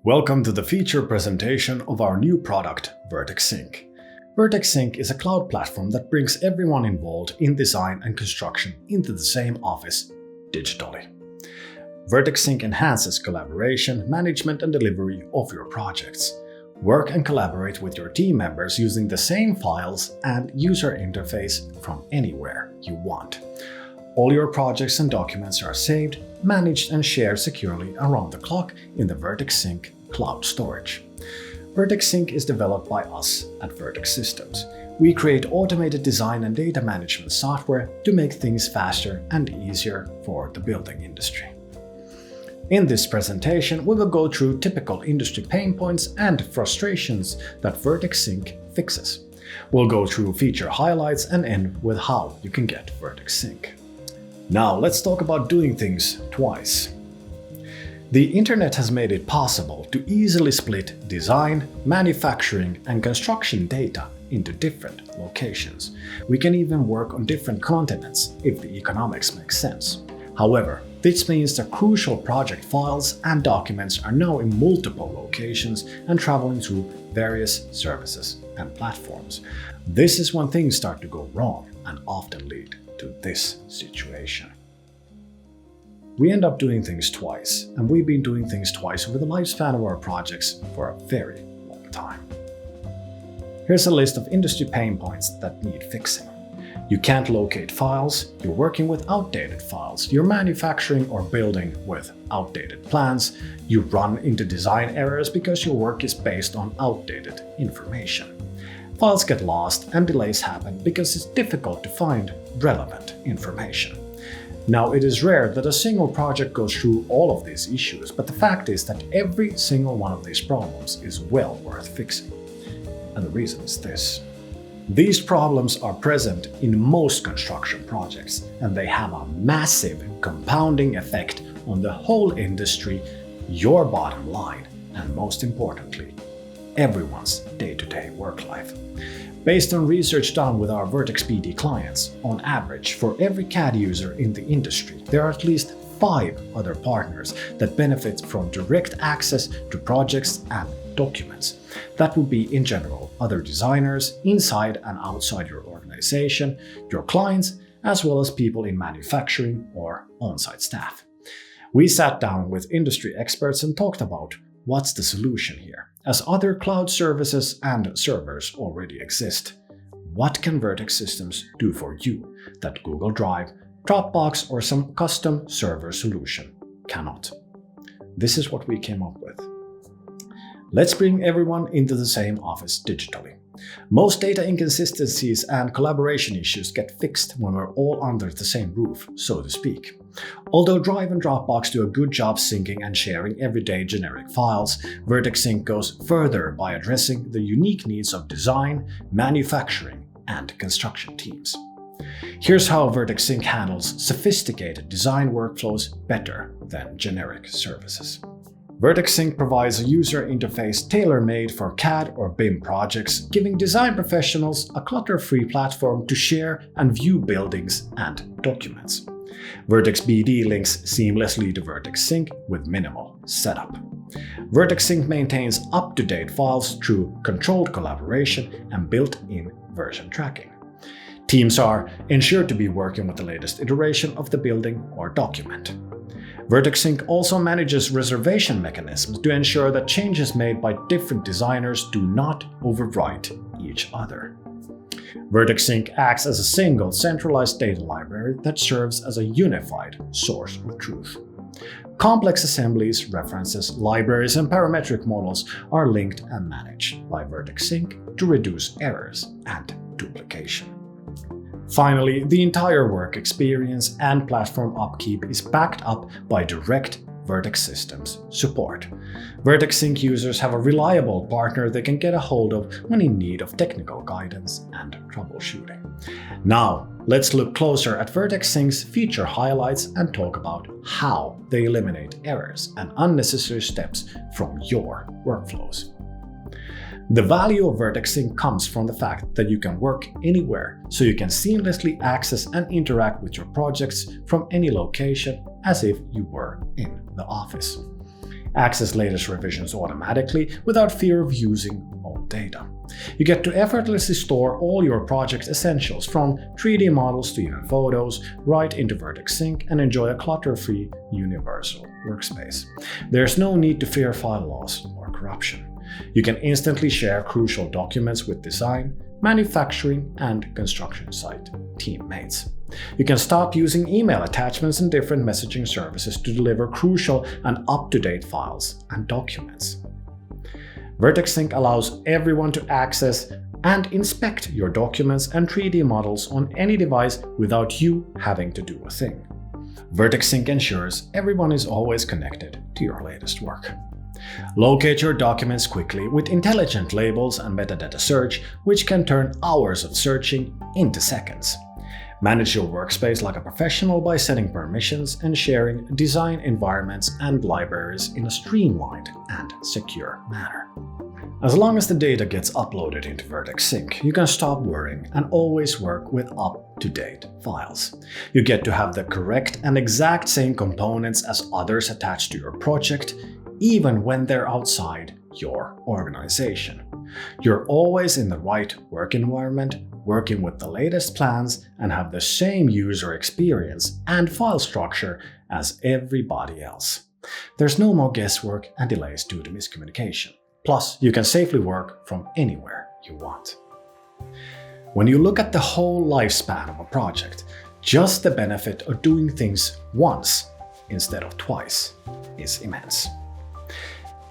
Welcome to the feature presentation of our new product, Vertex Sync. Vertex Sync is a cloud platform that brings everyone involved in design and construction into the same office digitally. Vertex Sync enhances collaboration, management, and delivery of your projects. Work and collaborate with your team members using the same files and user interface from anywhere you want. All your projects and documents are saved, managed, and shared securely around the clock in the Vertex Sync cloud storage. Vertex Sync is developed by us at Vertex Systems. We create automated design and data management software to make things faster and easier for the building industry. In this presentation, we will go through typical industry pain points and frustrations that Vertex Sync fixes. We'll go through feature highlights and end with how you can get Vertex Sync. Now let's talk about doing things twice. The internet has made it possible to easily split design, manufacturing, and construction data into different locations. We can even work on different continents if the economics make sense. However, this means that crucial project files and documents are now in multiple locations and traveling through various services and platforms. This is when things start to go wrong and often lead to this situation. We end up doing things twice, and we've been doing things twice over the lifespan of our projects for a very long time. Here's a list of industry pain points that need fixing. You can't locate files, you're working with outdated files, you're manufacturing or building with outdated plans, you run into design errors because your work is based on outdated information. Files get lost and delays happen because it's difficult to find relevant information. Now, it is rare that a single project goes through all of these issues, but the fact is that every single one of these problems is well worth fixing. And the reason is this. These problems are present in most construction projects, and they have a massive compounding effect on the whole industry, your bottom line, and most importantly, everyone's day-to-day work life. Based on research done with our Vertex BD clients, on average, for every CAD user in the industry, there are at least 5 other partners that benefit from direct access to projects and documents. That would be, in general, other designers inside and outside your organization, your clients, as well as people in manufacturing or on-site staff. We sat down with industry experts and talked about what's the solution here, as other cloud services and servers already exist. What can Vertex Systems do for you that Google Drive, Dropbox, or some custom server solution cannot? This is what we came up with. Let's bring everyone into the same office digitally. Most data inconsistencies and collaboration issues get fixed when we're all under the same roof, so to speak. Although Drive and Dropbox do a good job syncing and sharing everyday generic files, Vertex Sync goes further by addressing the unique needs of design, manufacturing, and construction teams. Here's how Vertex Sync handles sophisticated design workflows better than generic services. Vertex Sync provides a user interface tailor-made for CAD or BIM projects, giving design professionals a clutter-free platform to share and view buildings and documents. Vertex BD links seamlessly to Vertex Sync with minimal setup. Vertex Sync maintains up-to-date files through controlled collaboration and built-in version tracking. Teams are ensured to be working with the latest iteration of the building or document. Vertex Sync also manages reservation mechanisms to ensure that changes made by different designers do not overwrite each other. Vertex Sync acts as a single centralized data library that serves as a unified source of truth. Complex assemblies, references, libraries, and parametric models are linked and managed by Vertex Sync to reduce errors and duplication. Finally, the entire work experience and platform upkeep is backed up by direct Vertex Systems support. Vertex Sync users have a reliable partner they can get a hold of when in need of technical guidance and troubleshooting. Now, let's look closer at Vertex Sync's feature highlights and talk about how they eliminate errors and unnecessary steps from your workflows. The value of Vertex Sync comes from the fact that you can work anywhere, so you can seamlessly access and interact with your projects from any location as if you were in the office. access latest revisions automatically without fear of using old data. You get to effortlessly store all your project essentials from 3D models to even photos right into Vertex Sync and enjoy a clutter-free universal workspace. There's no need to fear file loss or corruption. You can instantly share crucial documents with design, manufacturing, and construction site teammates. You can stop using email attachments and different messaging services to deliver crucial and up-to-date files and documents. Vertex Sync allows everyone to access and inspect your documents and 3D models on any device without you having to do a thing. Vertex Sync ensures everyone is always connected to your latest work. Locate your documents quickly with intelligent labels and metadata search, which can turn hours of searching into seconds. Manage your workspace like a professional by setting permissions and sharing design environments and libraries in a streamlined and secure manner. As long as the data gets uploaded into Vertex Sync, you can stop worrying and always work with up-to-date files. You get to have the correct and exact same components as others attached to your project, even when they're outside your organization. You're always in the right work environment, working with the latest plans, and have the same user experience and file structure as everybody else. There's no more guesswork and delays due to miscommunication. Plus, you can safely work from anywhere you want. When you look at the whole lifespan of a project, just the benefit of doing things once instead of twice is immense.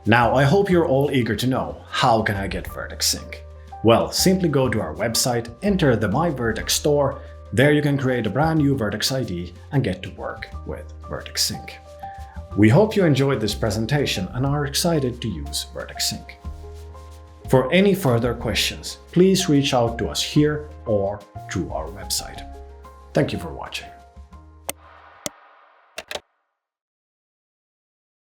Now, I hope you're all eager to know, how can I get Vertex Sync? Well, simply go to our website, enter the My Vertex store. There you can create a brand new Vertex ID and get to work with Vertex Sync. We hope you enjoyed this presentation and are excited to use Vertex Sync. For any further questions, please reach out to us here or through our website. Thank you for watching.